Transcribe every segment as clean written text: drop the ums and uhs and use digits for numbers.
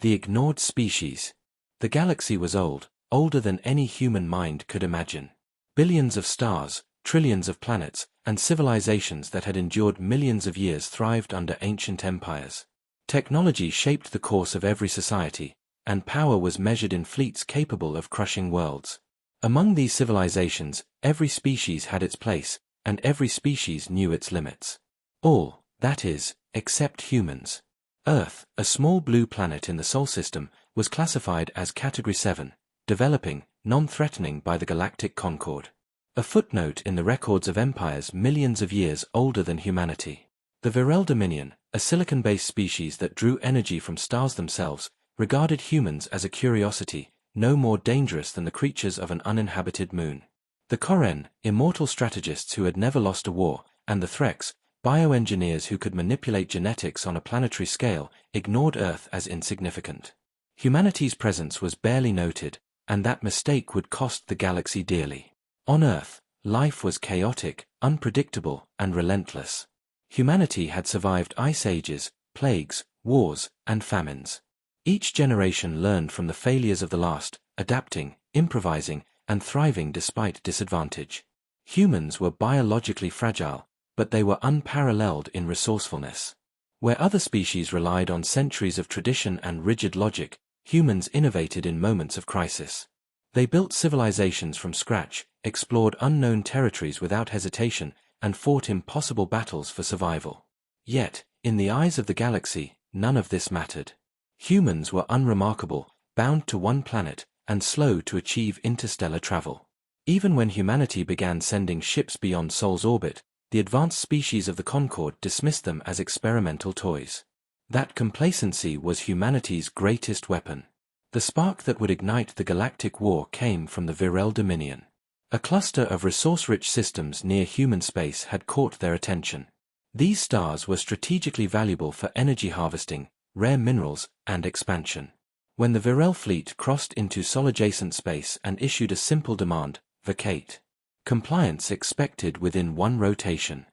The ignored species. The galaxy was old, older than any human mind could imagine. Billions of stars, trillions of planets, and civilizations that had endured millions of years thrived under ancient empires. Technology shaped the course of every society, and power was measured in fleets capable of crushing worlds. Among these civilizations, every species had its place, and every species knew its limits. All, that is, except humans. Earth, a small blue planet in the Sol system, was classified as Category 7, developing, non-threatening by the Galactic Concord. A footnote in the records of empires millions of years older than humanity. The Virel Dominion, a silicon-based species that drew energy from stars themselves, regarded humans as a curiosity, no more dangerous than the creatures of an uninhabited moon. The Koren, immortal strategists who had never lost a war, and the Threx, bioengineers who could manipulate genetics on a planetary scale, ignored Earth as insignificant. Humanity's presence was barely noted, and that mistake would cost the galaxy dearly. On Earth, life was chaotic, unpredictable, and relentless. Humanity had survived ice ages, plagues, wars, and famines. Each generation learned from the failures of the last, adapting, improvising, and thriving despite disadvantage. Humans were biologically fragile, but they were unparalleled in resourcefulness. Where other species relied on centuries of tradition and rigid logic, humans innovated in moments of crisis. They built civilizations from scratch, explored unknown territories without hesitation, and fought impossible battles for survival. Yet, in the eyes of the galaxy, none of this mattered. Humans were unremarkable, bound to one planet, and slow to achieve interstellar travel. Even when humanity began sending ships beyond Sol's orbit, the advanced species of the Concord dismissed them as experimental toys. That complacency was humanity's greatest weapon. The spark that would ignite the galactic war came from the Virel Dominion. A cluster of resource-rich systems near human space had caught their attention. These stars were strategically valuable for energy harvesting, rare minerals, and expansion. When the Virel fleet crossed into Sol-adjacent space and issued a simple demand, vacate. Compliance expected within one rotation.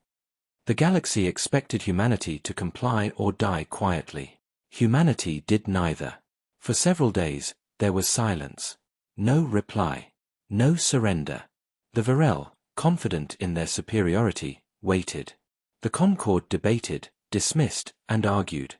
The galaxy expected humanity to comply or die quietly. Humanity did neither. For several days, there was silence. No reply. No surrender. The Virel, confident in their superiority, waited. The Concord debated, dismissed, and argued.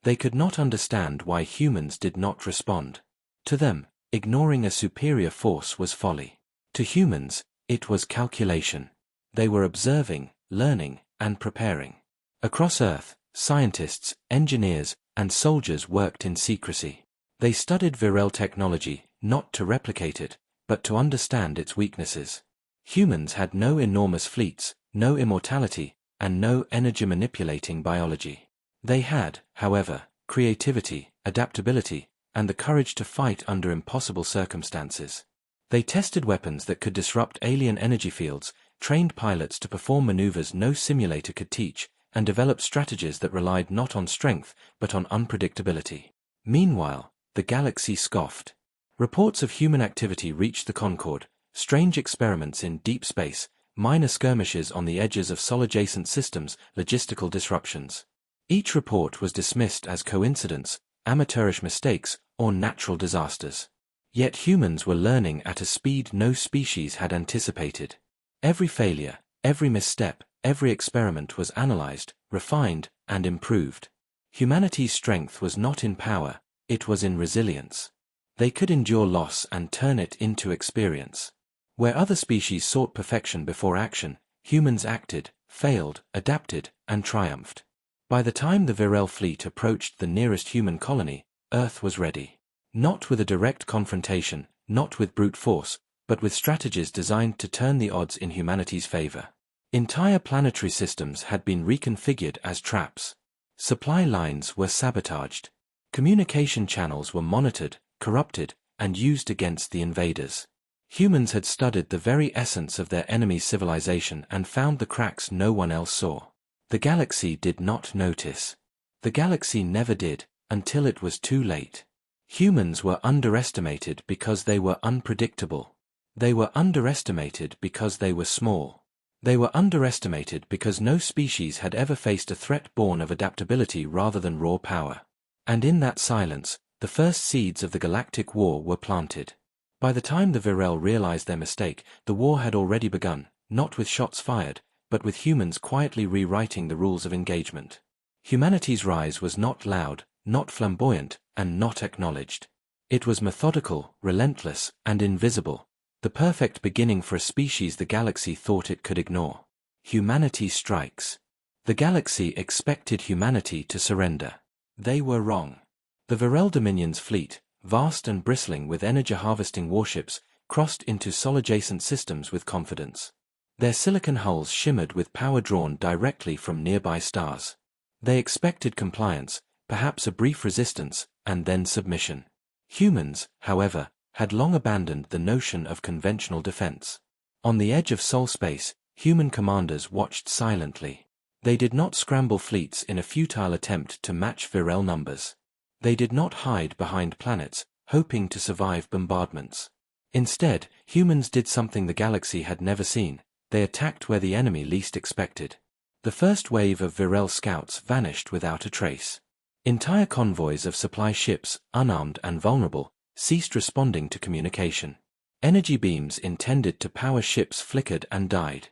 They could not understand why humans did not respond. To them, ignoring a superior force was folly. To humans, it was calculation. They were observing, learning, and preparing. Across Earth, scientists, engineers, and soldiers worked in secrecy. They studied Virel technology, not to replicate it, but to understand its weaknesses. Humans had no enormous fleets, no immortality, and no energy-manipulating biology. They had, however, creativity, adaptability, and the courage to fight under impossible circumstances. They tested weapons that could disrupt alien energy fields, trained pilots to perform maneuvers no simulator could teach, and developed strategies that relied not on strength, but on unpredictability. Meanwhile, the galaxy scoffed. Reports of human activity reached the Concord, strange experiments in deep space, minor skirmishes on the edges of Sol-adjacent systems, logistical disruptions. Each report was dismissed as coincidence, amateurish mistakes, or natural disasters. Yet humans were learning at a speed no species had anticipated. Every failure, every misstep, every experiment was analyzed, refined, and improved. Humanity's strength was not in power, it was in resilience. They could endure loss and turn it into experience. Where other species sought perfection before action, humans acted, failed, adapted, and triumphed. By the time the Virel fleet approached the nearest human colony, Earth was ready. Not with a direct confrontation, not with brute force, but with strategies designed to turn the odds in humanity's favor. Entire planetary systems had been reconfigured as traps. Supply lines were sabotaged. Communication channels were monitored, corrupted, and used against the invaders. Humans had studied the very essence of their enemy's civilization and found the cracks no one else saw. The galaxy did not notice. The galaxy never did, until it was too late. Humans were underestimated because they were unpredictable. They were underestimated because they were small. They were underestimated because no species had ever faced a threat born of adaptability rather than raw power. And in that silence, The first seeds of the Galactic War were planted. By the time the Virel realized their mistake, the war had already begun, not with shots fired, but with humans quietly rewriting the rules of engagement. Humanity's rise was not loud, not flamboyant, and not acknowledged. It was methodical, relentless, and invisible, the perfect beginning for a species the galaxy thought it could ignore. Humanity strikes. The galaxy expected humanity to surrender. They were wrong. The Virel Dominion's fleet, vast and bristling with energy-harvesting warships, crossed into sol-adjacent systems with confidence. Their silicon hulls shimmered with power drawn directly from nearby stars. They expected compliance, perhaps a brief resistance, and then submission. Humans, however, had long abandoned the notion of conventional defense. On the edge of Sol space, human commanders watched silently. They did not scramble fleets in a futile attempt to match Virel numbers. They did not hide behind planets, hoping to survive bombardments. Instead, humans did something the galaxy had never seen. They attacked where the enemy least expected. The first wave of Virel scouts vanished without a trace. Entire convoys of supply ships, unarmed and vulnerable, ceased responding to communication. Energy beams intended to power ships flickered and died.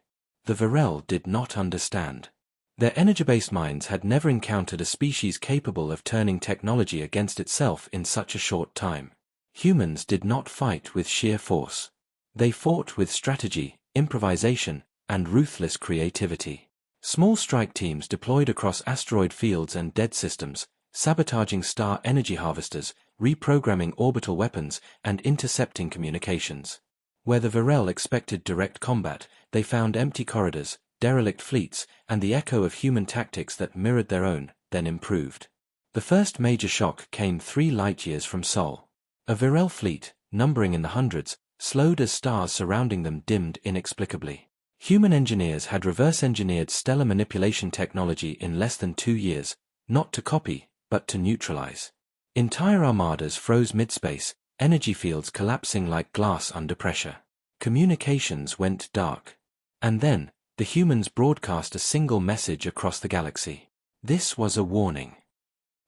The Virel did not understand. Their energy-based minds had never encountered a species capable of turning technology against itself in such a short time. Humans did not fight with sheer force. They fought with strategy, improvisation, and ruthless creativity. Small strike teams deployed across asteroid fields and dead systems, sabotaging star energy harvesters, reprogramming orbital weapons, and intercepting communications. Where the Virel expected direct combat, they found empty corridors, derelict fleets, and the echo of human tactics that mirrored their own, then improved. The first major shock came 3 light-years from Sol. A Virel fleet, numbering in the hundreds, slowed as stars surrounding them dimmed inexplicably. Human engineers had reverse-engineered stellar manipulation technology in less than 2 years, not to copy, but to neutralize. Entire armadas froze mid-space, energy fields collapsing like glass under pressure. Communications went dark. And then, the humans broadcast a single message across the galaxy. This was a warning.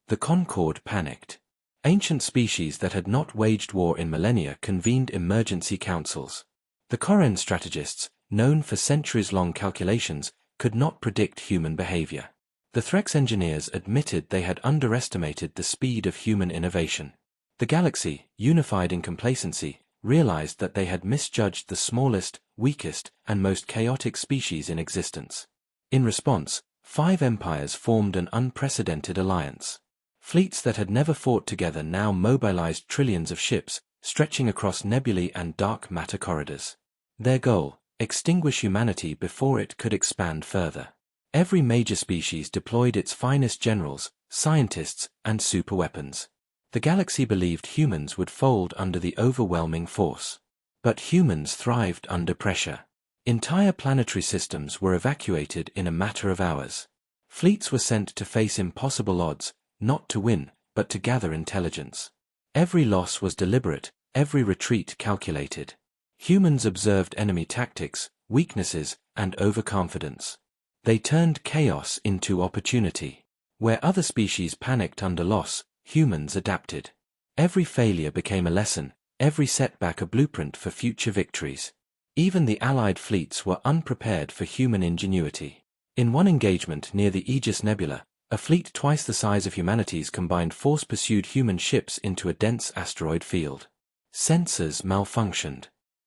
The Concord panicked. Ancient species that had not waged war in millennia convened emergency councils. The Koren strategists, known for centuries-long calculations, could not predict human behavior. The Threx engineers admitted they had underestimated the speed of human innovation. The galaxy, unified in complacency, realized that they had misjudged the smallest, weakest, and most chaotic species in existence. In response, 5 empires formed an unprecedented alliance. Fleets that had never fought together now mobilized trillions of ships, stretching across nebulae and dark matter corridors. Their goal: extinguish humanity before it could expand further. Every major species deployed its finest generals, scientists, and superweapons. The galaxy believed humans would fold under the overwhelming force. But humans thrived under pressure. Entire planetary systems were evacuated in a matter of hours. Fleets were sent to face impossible odds, not to win, but to gather intelligence. Every loss was deliberate, every retreat calculated. Humans observed enemy tactics, weaknesses, and overconfidence. They turned chaos into opportunity. Where other species panicked under loss, humans adapted. Every failure became a lesson, every setback a blueprint for future victories. Even the Allied fleets were unprepared for human ingenuity. In one engagement near the Aegis Nebula, a fleet twice the size of humanity's combined force pursued human ships into a dense asteroid field. Sensors malfunctioned.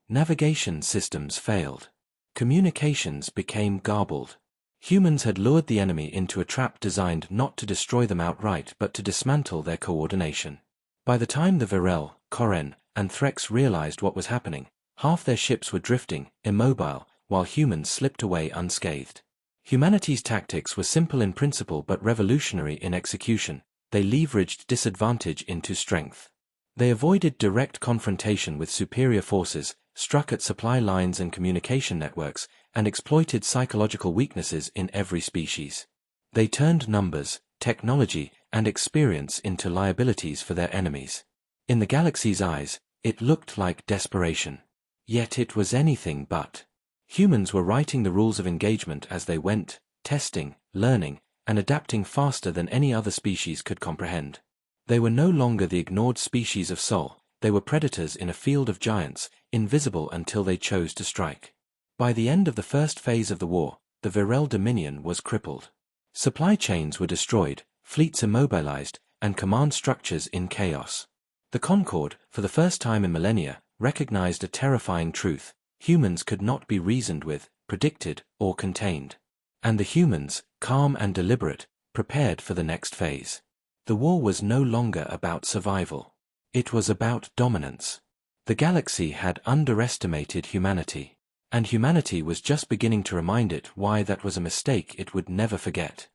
Navigation systems failed. Communications became garbled. Humans had lured the enemy into a trap designed not to destroy them outright but to dismantle their coordination. By the time the Virel, Koren, and Threx realized what was happening, half their ships were drifting, immobile, while humans slipped away unscathed. Humanity's tactics were simple in principle but revolutionary in execution. They leveraged disadvantage into strength. They avoided direct confrontation with superior forces, struck at supply lines and communication networks, and exploited psychological weaknesses in every species. They turned numbers, technology, and experience into liabilities for their enemies. In the galaxy's eyes, it looked like desperation. Yet it was anything but. Humans were writing the rules of engagement as they went, testing, learning, and adapting faster than any other species could comprehend. They were no longer the ignored species of Sol, they were predators in a field of giants, invisible until they chose to strike. By the end of the first phase of the war, the Virel Dominion was crippled. Supply chains were destroyed, fleets immobilized, and command structures in chaos. The Concord, for the first time in millennia, recognized a terrifying truth: humans could not be reasoned with, predicted, or contained. And the humans, calm and deliberate, prepared for the next phase. The war was no longer about survival. It was about dominance. The galaxy had underestimated humanity. And humanity was just beginning to remind it why that was a mistake it would never forget.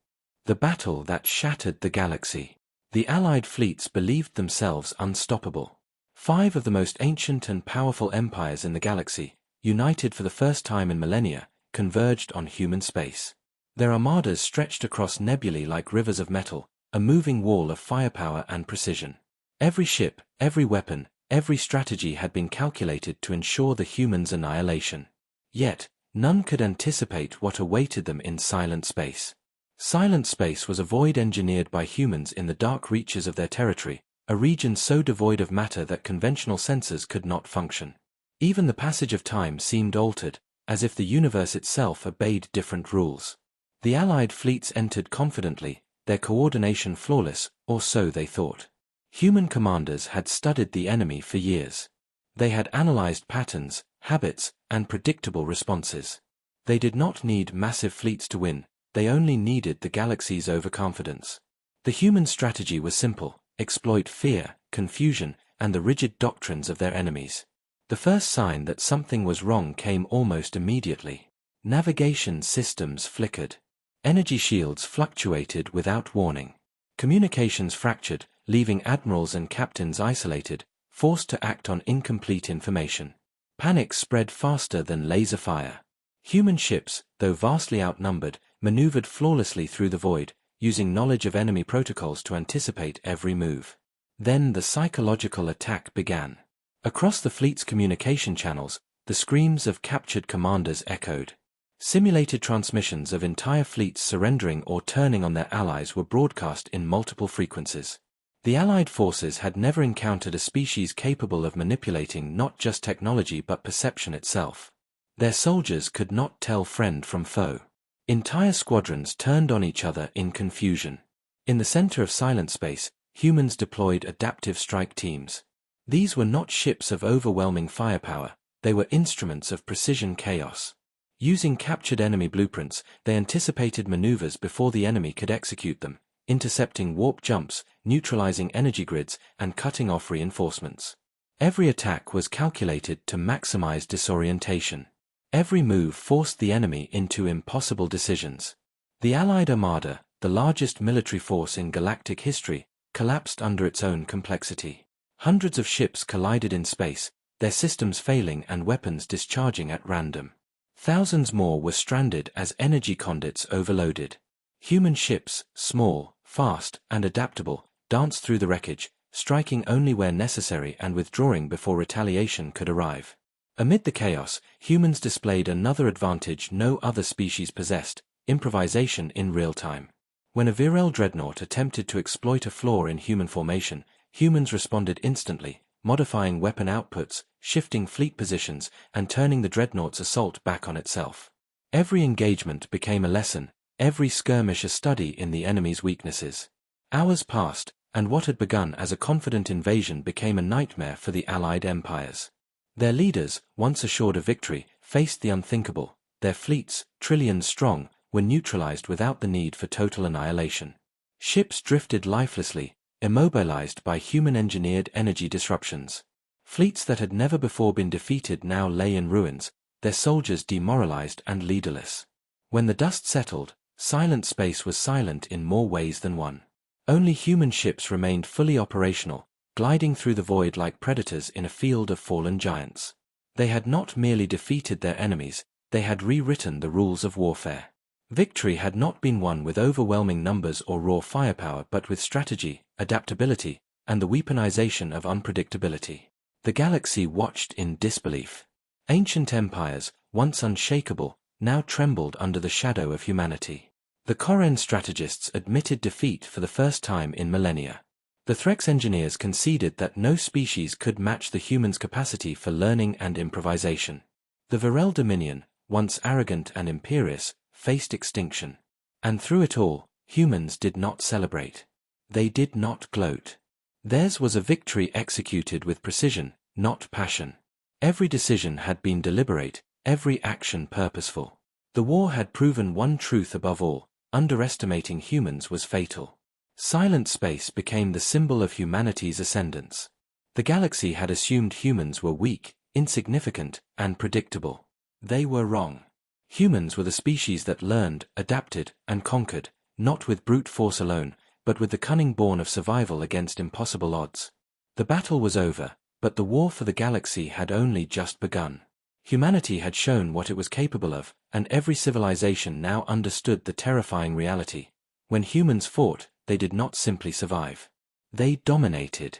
The battle that shattered the galaxy. The Allied fleets believed themselves unstoppable. 5 of the most ancient and powerful empires in the galaxy, united for the first time in millennia, converged on human space. Their armadas stretched across nebulae like rivers of metal, a moving wall of firepower and precision. Every ship, every weapon, every strategy had been calculated to ensure the humans' annihilation. Yet, none could anticipate what awaited them in silent space. Silent space was a void engineered by humans in the dark reaches of their territory, a region so devoid of matter that conventional sensors could not function. Even the passage of time seemed altered, as if the universe itself obeyed different rules. The Allied fleets entered confidently, their coordination flawless, or so they thought. Human commanders had studied the enemy for years. They had analyzed patterns, habits, and predictable responses. They did not need massive fleets to win, they only needed the galaxy's overconfidence. The human strategy was simple: exploit fear, confusion, and the rigid doctrines of their enemies. The first sign that something was wrong came almost immediately. Navigation systems flickered. Energy shields fluctuated without warning. Communications fractured, leaving admirals and captains isolated, forced to act on incomplete information. Panic spread faster than laser fire. Human ships, though vastly outnumbered, maneuvered flawlessly through the void, using knowledge of enemy protocols to anticipate every move. Then the psychological attack began. Across the fleet's communication channels, the screams of captured commanders echoed. Simulated transmissions of entire fleets surrendering or turning on their allies were broadcast in multiple frequencies. The Allied forces had never encountered a species capable of manipulating not just technology but perception itself. Their soldiers could not tell friend from foe. Entire squadrons turned on each other in confusion. In the center of silent space, humans deployed adaptive strike teams. These were not ships of overwhelming firepower, they were instruments of precision chaos. Using captured enemy blueprints, they anticipated maneuvers before the enemy could execute them, intercepting warp jumps, neutralizing energy grids, and cutting off reinforcements. Every attack was calculated to maximize disorientation. Every move forced the enemy into impossible decisions. The Allied Armada, the largest military force in galactic history, collapsed under its own complexity. Hundreds of ships collided in space, their systems failing and weapons discharging at random. Thousands more were stranded as energy conduits overloaded. Human ships, small, fast, and adaptable, danced through the wreckage, striking only where necessary and withdrawing before retaliation could arrive. Amid the chaos, humans displayed another advantage no other species possessed: improvisation in real time. When a Virel dreadnought attempted to exploit a flaw in human formation, humans responded instantly, modifying weapon outputs, shifting fleet positions, and turning the dreadnought's assault back on itself. Every engagement became a lesson, every skirmish a study in the enemy's weaknesses. Hours passed, and what had begun as a confident invasion became a nightmare for the Allied empires. Their leaders, once assured of victory, faced the unthinkable. Their fleets, trillions strong, were neutralized without the need for total annihilation. Ships drifted lifelessly, immobilized by human-engineered energy disruptions. Fleets that had never before been defeated now lay in ruins, their soldiers demoralized and leaderless. When the dust settled, silent space was silent in more ways than one. Only human ships remained fully operational, gliding through the void like predators in a field of fallen giants. They had not merely defeated their enemies, they had rewritten the rules of warfare. Victory had not been won with overwhelming numbers or raw firepower but with strategy, adaptability, and the weaponization of unpredictability. The galaxy watched in disbelief. Ancient empires, once unshakable, now trembled under the shadow of humanity. The Koran strategists admitted defeat for the first time in millennia. The Threx engineers conceded that no species could match the human's capacity for learning and improvisation. The Virel Dominion, once arrogant and imperious, faced extinction. And through it all, humans did not celebrate. They did not gloat. Theirs was a victory executed with precision, not passion. Every decision had been deliberate, every action purposeful. The war had proven one truth above all: underestimating humans was fatal. Silent space became the symbol of humanity's ascendance. The galaxy had assumed humans were weak, insignificant, and predictable. They were wrong. Humans were the species that learned, adapted, and conquered, not with brute force alone, but with the cunning born of survival against impossible odds. The battle was over, but the war for the galaxy had only just begun. Humanity had shown what it was capable of, and every civilization now understood the terrifying reality. When humans fought, they did not simply survive. They dominated.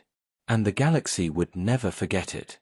And the galaxy would never forget it.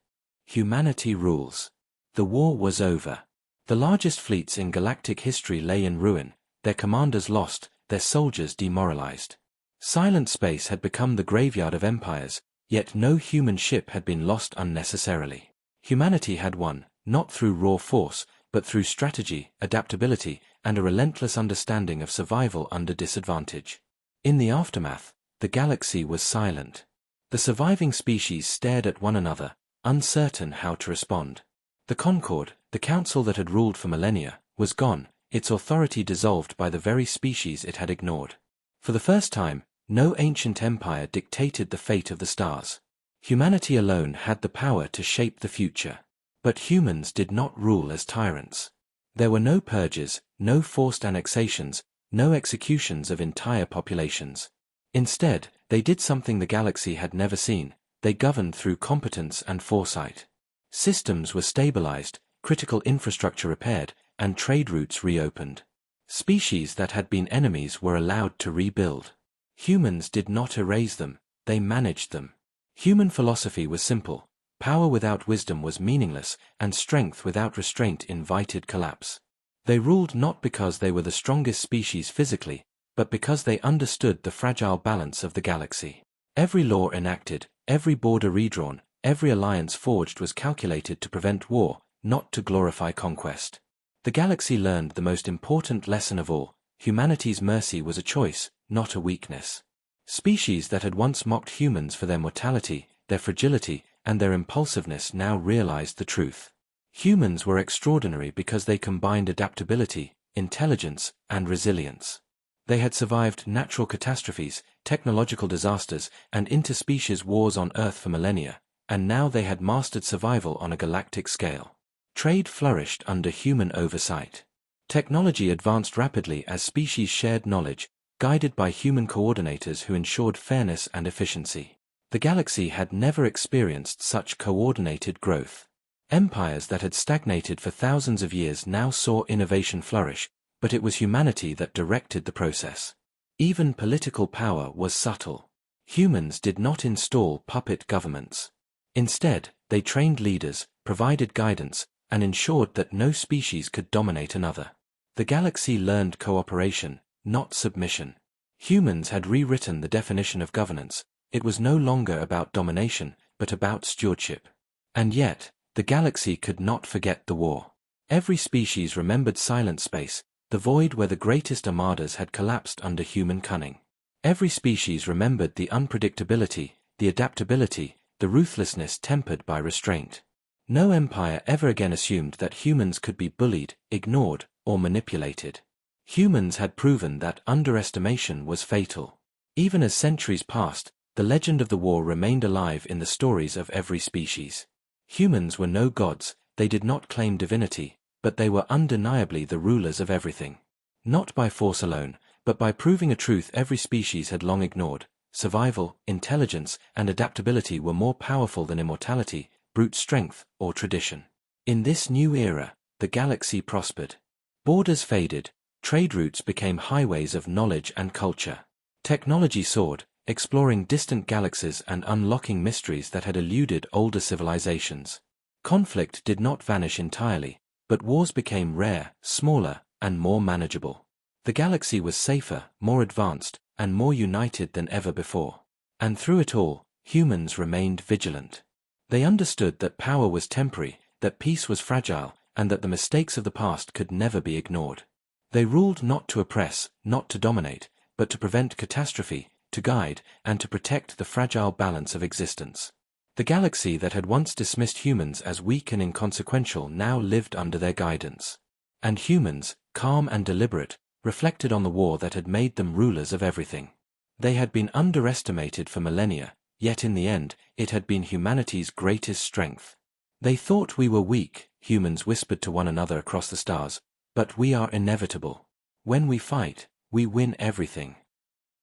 Humanity rules. The war was over. The largest fleets in galactic history lay in ruin, their commanders lost, their soldiers demoralized. Silent space had become the graveyard of empires, yet no human ship had been lost unnecessarily. Humanity had won, not through raw force, but through strategy, adaptability, and a relentless understanding of survival under disadvantage. In the aftermath, the galaxy was silent. The surviving species stared at one another, uncertain how to respond. The Concord, the council that had ruled for millennia, was gone, its authority dissolved by the very species it had ignored. For the first time, no ancient empire dictated the fate of the stars. Humanity alone had the power to shape the future. But humans did not rule as tyrants. There were no purges, no forced annexations, no executions of entire populations. Instead, they did something the galaxy had never seen: they governed through competence and foresight. Systems were stabilized, critical infrastructure repaired, and trade routes reopened. Species that had been enemies were allowed to rebuild. Humans did not erase them, they managed them. Human philosophy was simple: power without wisdom was meaningless, and strength without restraint invited collapse. They ruled not because they were the strongest species physically, but because they understood the fragile balance of the galaxy. Every law enacted, every border redrawn, every alliance forged was calculated to prevent war, not to glorify conquest. The galaxy learned the most important lesson of all: humanity's mercy was a choice, not a weakness. Species that had once mocked humans for their mortality, their fragility, and their impulsiveness now realized the truth. Humans were extraordinary because they combined adaptability, intelligence, and resilience. They had survived natural catastrophes, technological disasters, and interspecies wars on Earth for millennia, and now they had mastered survival on a galactic scale. Trade flourished under human oversight. Technology advanced rapidly as species shared knowledge, guided by human coordinators who ensured fairness and efficiency. The galaxy had never experienced such coordinated growth. Empires that had stagnated for thousands of years now saw innovation flourish, but it was humanity that directed the process. Even political power was subtle. Humans did not install puppet governments. Instead, they trained leaders, provided guidance, and ensured that no species could dominate another. The galaxy learned cooperation, not submission. Humans had rewritten the definition of governance. It was no longer about domination, but about stewardship. And yet, the galaxy could not forget the war. Every species remembered silent space, the void where the greatest armadas had collapsed under human cunning. Every species remembered the unpredictability, the adaptability, the ruthlessness tempered by restraint. No empire ever again assumed that humans could be bullied, ignored, or manipulated. Humans had proven that underestimation was fatal. Even as centuries passed, the legend of the war remained alive in the stories of every species. Humans were no gods, they did not claim divinity, but they were undeniably the rulers of everything. Not by force alone, but by proving a truth every species had long ignored: survival, intelligence, and adaptability were more powerful than immortality, brute strength, or tradition. In this new era, the galaxy prospered. Borders faded, trade routes became highways of knowledge and culture. Technology soared, exploring distant galaxies and unlocking mysteries that had eluded older civilizations. Conflict did not vanish entirely, but wars became rare, smaller, and more manageable. The galaxy was safer, more advanced, and more united than ever before. And through it all, humans remained vigilant. They understood that power was temporary, that peace was fragile, and that the mistakes of the past could never be ignored. They ruled not to oppress, not to dominate, but to prevent catastrophe, to guide, and to protect the fragile balance of existence. The galaxy that had once dismissed humans as weak and inconsequential now lived under their guidance. And humans, calm and deliberate, reflected on the war that had made them rulers of everything. They had been underestimated for millennia, yet in the end, it had been humanity's greatest strength. They thought we were weak, humans whispered to one another across the stars, but we are inevitable. When we fight, we win everything.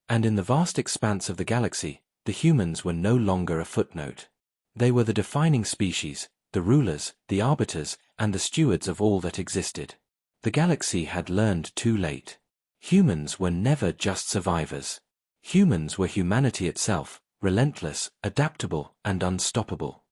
And in the vast expanse of the galaxy, the humans were no longer a footnote. They were the defining species, the rulers, the arbiters, and the stewards of all that existed. The galaxy had learned too late. Humans were never just survivors. Humans were humanity itself, relentless, adaptable, and unstoppable.